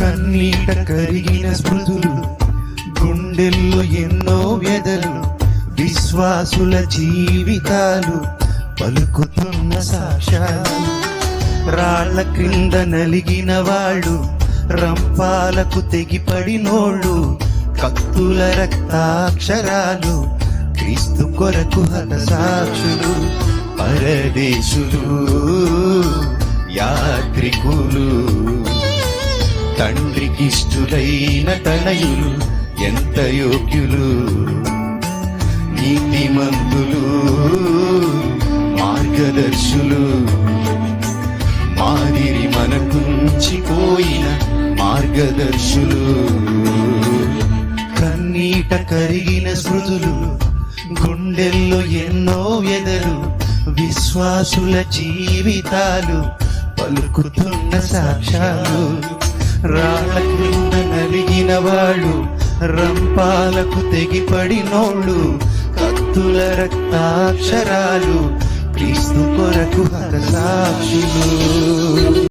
కన్నీట కరిగిన స్మృతులు, గుండెల్లో ఎన్నో వ్యధలు, విశ్వాసుల జీవితాలు పలుకుతున్న సాక్ష్యాలు. రాళ్ల క్రింద నలిగిన వాళ్ళు, రంపాలకు తెగిపడినోళ్ళు, కత్తుల రక్తాక్షరాలు, క్రీస్తు కొరకు హతసాక్షులు. పరదేశులు, యాత్రికులు, తండ్రికిష్టులైన తనయులు ఎంత యోగ్యులు. నీతిమంతులు, మార్గదర్శులు, మాదిరి మనకుంచిపోయిన మార్గదర్శులు. కన్నీట కరిగిన స్మృతులు, గుండెల్లో ఎన్నో వ్యధలు, విశ్వాసుల జీవితాలు పలుకుతున్న సాక్ష్యాలు. రాళ్ళ క్రింద నలిగిన వాళ్ళు, రంపాలకు తెగిపడినోళ్ళు, కత్తుల రక్తాక్షరాలు, క్రీస్తు కొరకు హతసాక్షులు.